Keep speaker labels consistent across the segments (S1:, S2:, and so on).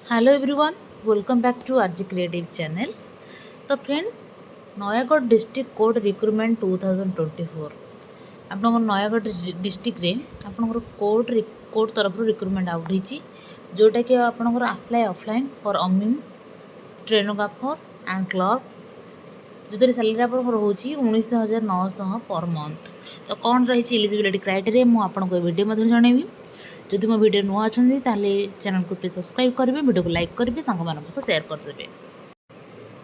S1: Hello everyone, welcome back to RG creative channel. तो friends, Nayagarh district code recruitment 2024 आप Nayagarh district रे आपनकर code तरफ रिक्रुटमेंट आउट होती जोटा कि आपनकर apply offline for amin stenographer and clerk जो सैलरी आप रोचे 19,900 पर मंथ। तो कौन रही एलिजिबिलिटी क्राइटेरिया मुझे वीडियो मध्य जनइबी। जदि मो वीडियो नुआ अच्छा चैनल को प्लीज सब्सक्राइब करेंगे, वीडियो को लाइक करेंगे, सांग मानक शेयर करदे।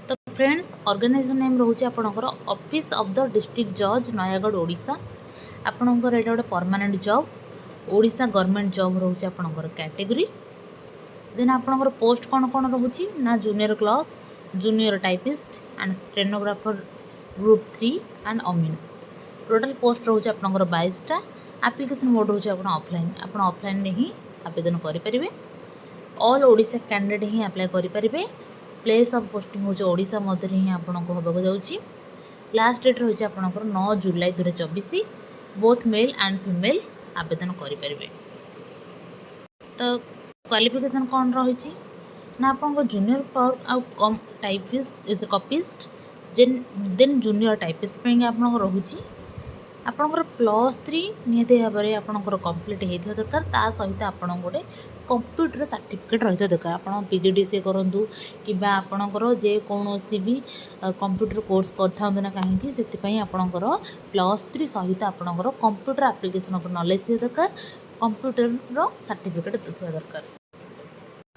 S1: तो फ्रेंड्स, ऑर्गेनाइजेशन नेम रोचे आपनकर ऑफिस ऑफ द डिस्ट्रिक्ट जज नयागढ़ ओडिशा। आपनकर एटा गोटे permanent job Odisha government job रोचे आपनकर कैटेगरी। देन आपनकर पोस्ट कौन कौन रोचे ना junior clerk, junior typist and stenographer group 3 and amin. Total post रोचे आपनकर 22टा। एप्लिकेशन मोड रोचे आप ऑफलाइन में ही आवेदन करेंगे। ऑल ओडिशा कैंडिडेट ही अप्लाई करेंगे। प्लेस ऑफ पोस्टिंग होचे ओडिशा मध्य ही आपको होगा जाऊँगी। लास्ट डेट रही है आपनकर 9 जुलाई 2024। बोथ मेल एंड फीमेल आवेदन करेंगे। तो क्वालिफिकेशन कौन रही ना आपन जूनियर क्लर्क आउ typist copyist then junior typist आप रोचे आपणकर +3 निहती भाव में आपणकर कंप्लीट होता दरकार। ता सहित आपण गोटे कंप्यूटर सर्टिफिकेट रही दरकार। आप पीजीडीसीए करूँ कि आपणकर जेकोसी भी कंप्यूटर कोर्स कर ना कहीं से आपणकर +3 सहित आपणकर कंप्यूटर एप्लिकेशन नॉलेज थी दरकार, कंप्यूटर सर्टिफिकेट थी दरकार।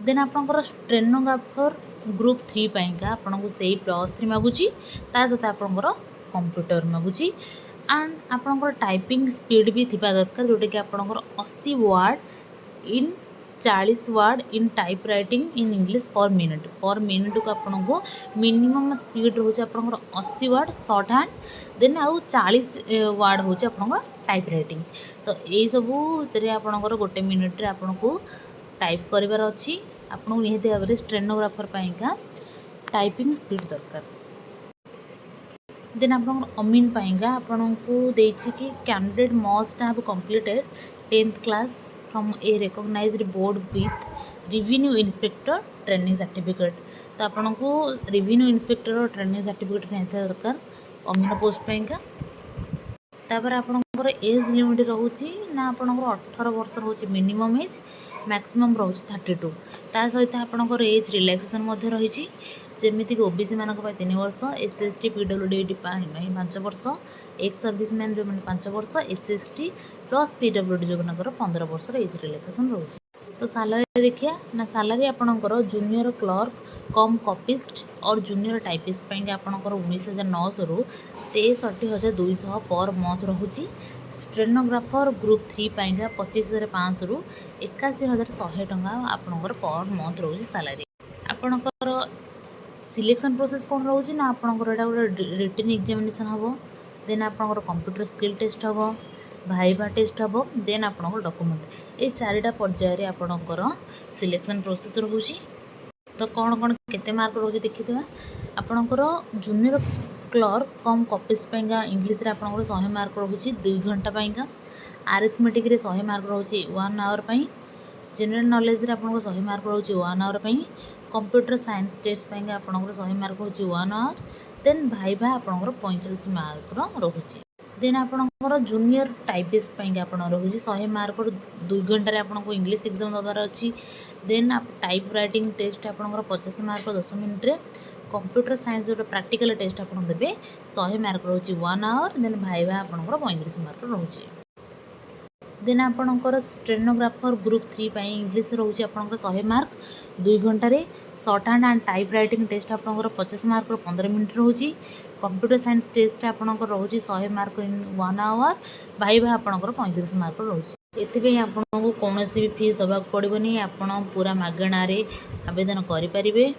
S1: देन आपणकर स्टेनोग्राफर ग्रुप 3 पाइंका आपको से +3 मागुची, ता सहित आपणकर कंप्यूटर मागुची एंड आपणकर टाइपिंग स्पीड भी थिबा दरकार जोटा कि आपणकर 80 word in 40 word in type writing in English per minute को आपको मिनिमम स्पीड रोचे आपणकर 80 वर्ड शॉर्ट हैंड देन आउ 40 वर्ड होचे आपणकर टाइप राइटिंग। तो यही सबू आपणकर गोटे मिनिट रे आपको टाइप करिवार अछि। आपको निहती भाव में स्टेनोग्राफर पाइंका टाइपिंग स्पीड दरकार। देन आप अमीन पाइंका आपन को देछि कि candidate must have completed 10th class from a recognised board with revenue inspector training certificate. तो आपन को रेवेन्यू इंस्पेक्टर ट्रेनिंग सर्टिफिकेट नहीं दरकार अमीन पोस्ट पाइंका। तापर आपनकर एज लिमिट रोचे ना आपनकर 18 वर्ष रोचे मिनिमम एज, मैक्सिमम रोचे 32। ता सहित आपनकर एज रिलैक्सेशन रही जमीक ओबीसी मान 3 वर्ष, एसएसटी पीडब्ल्यूडी 5 वर्ष, एक्स सर्विस मैन जो 5 वर्ष, एसएसटी प्लस पीडब्ल्यूडी जो 15 वर्ष एज रिलैक्सेशन रोचे। तो सैलरी देखिए ना सैलरी आपनकर जूनियर क्लर्क कम कॉपिस्ट और जूनियर टाइपिस्ट आपनकर 19,900 रु 63,200 पर मंथ रोचे। स्टेनोग्राफर ग्रुप 3 पाइंका 25,500 रु 81,100 टंका आपनकर पर मंथ रोचे सैलरी। आपनकर सिलेक्शन प्रोसेस कौन रोचे ना आपनकर एटा गोटे रिटन एग्जामिनेशन हम, देन आपनकर कंप्यूटर स्किल टेस्ट हम, भाइबा टेस्ट हम, देन आपनकर डॉक्यूमेंट ये 4टा पर्यायर आपनकर सिलेक्शन प्रोसेस रोचे। तो कौन कौन केते मार्क रोचे देखिथिबा। आपनकर जूनियर क्लर्क कम कॉपिस्ट पाइंका इंग्लिश रे आपनकर 100 मार्क रोचे 2 घंटा पाइंका, अरिथमेटिक रे 100 मार्क रोचे 1 आवर पाई, जनरल नॉलेज रे आपनकर 100 मार्क रोचे 1 आवर पाई, कंप्यूटर साइंस टेस्ट पाइंका आपनकर 100 मार्क रोचे 1 आवर, देन भाइबा आपनकर 45 मार्क रोचे। देन आपनकर जूनियर टाइपिस्ट पाइंका आपन रोचे 100 मार्क 2 घंटा रे आपनको इंग्लिश एग्जाम दबार अछि। देन आप टाइप राइटिंग टेस्ट आपनकर 50 मार्क 10 मिनिट रे, कंप्यूटर साइंस जो प्रैक्टिकल टेस्ट आपन देबे 100 मार्क रोचे 1 आवर, देन भाइबा आपनकर 35 मार्क रोचे। देन आपनकर स्टेनोग्राफर ग्रुप 3 पाई इंग्लिश रोचे आपनकर 100 मार्क 2 घंटा रे, shorthand and typewriting test आपनकर 50 मार्क 15 मिनिट रोचे, कंप्यूटर साइंस टेस्ट आपनकर रोचे 100 मार्क इन 1 आवर, भाइबा आपनकर 35 मार्क रोचे। एथिपे आपनको कोनोसी भी फीस दबा पड़बनी, आपण पूरा मागणा रे आवेदन करि परिबे।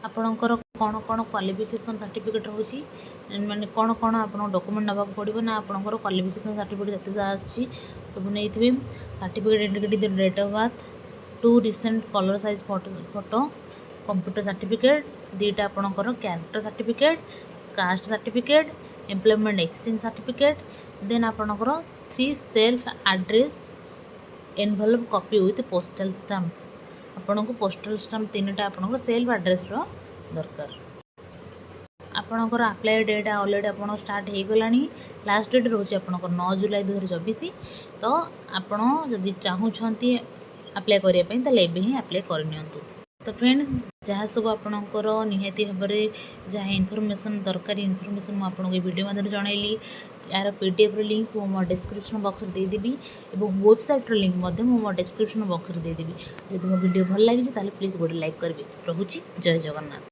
S1: आपणकर कौन कौन क्वालिफिकेशन सर्टिफिकेट रोची माने कौन कौन आपन डॉक्यूमेंट नबाक पड़ो ना आपणकर क्वालिफिकेशन सर्टिफिकेट जिते अच्छी सब नहीं थे। Certificate indicating date of birth, 2 recent colour size photo, computer certificate, 2टा आपणकर character certificate, caste certificate, employment exchange certificate, then आपणकर 3 self address envelope copy with postal stamp ଆପଣଙ୍କୁ ପୋଷ୍ଟାଲ ଷ୍ଟାମ୍ପ 3ଟା ଆପଣଙ୍କର ସେଲ୍ଫ ଆଡ୍ରେସ୍ର ଦରକାର। ଆପଣଙ୍କର ଆପ୍ଲାଏ ଡେଟ୍ ଅଲରେଡ଼ି ଆପଣଙ୍କ ଷ୍ଟାର୍ଟ ହେଇଗଲାଣି। ଲାଷ୍ଟ ଡେଟ୍ ରହୁଛି ଆପଣଙ୍କର 9 ଜୁଲାଇ 2024। ତ ଆପଣ ଯଦି ଚାହୁଁଛନ୍ତି ଆପ୍ଲାଏ କରିବା ପାଇଁ ତାହେଲେ ଏବେ ହିଁ ଆପ୍ଲାଏ କରିନିଅନ୍ତୁ। ତ ଫ୍ରେଣ୍ଡସ୍, ଯାହା ସବୁ ଆପଣଙ୍କର ନିହାତି ଭାବରେ ଯାହା ଇନଫର୍ମେସନ୍ ଦରକାରୀ ଇନଫର୍ମେସନ୍ ମୁଁ ଆପଣଙ୍କୁ ଏ ଭିଡ଼ିଓ ମାଧ୍ୟମରେ ଜଣାଇଲି। ଏହାର PDFର ଲିଙ୍କ୍ ମୁଁ ମୋ ଡେସ୍କ୍ରିପ୍ସନ୍ ବକ୍ସରେ ଦେଇଦେବି ଏବଂ ୱେବସାଇଟ୍ର ଲିଙ୍କ୍ ମଧ୍ୟ ମୁଁ ମୋ ଡେସ୍କ୍ରିପ୍ସନ୍ ବକ୍ସରେ ଦେଇଦେବି। ଯଦି ମୋ ଭିଡ଼ିଓ ଭଲ ଲାଗିଛି ତାହେଲେ ପ୍ଲିଜ୍ ଗୋଟେ ଲାଇକ୍ କରିବେ। ରହୁଛି, ଜୟ ଜଗନ୍ନାଥ।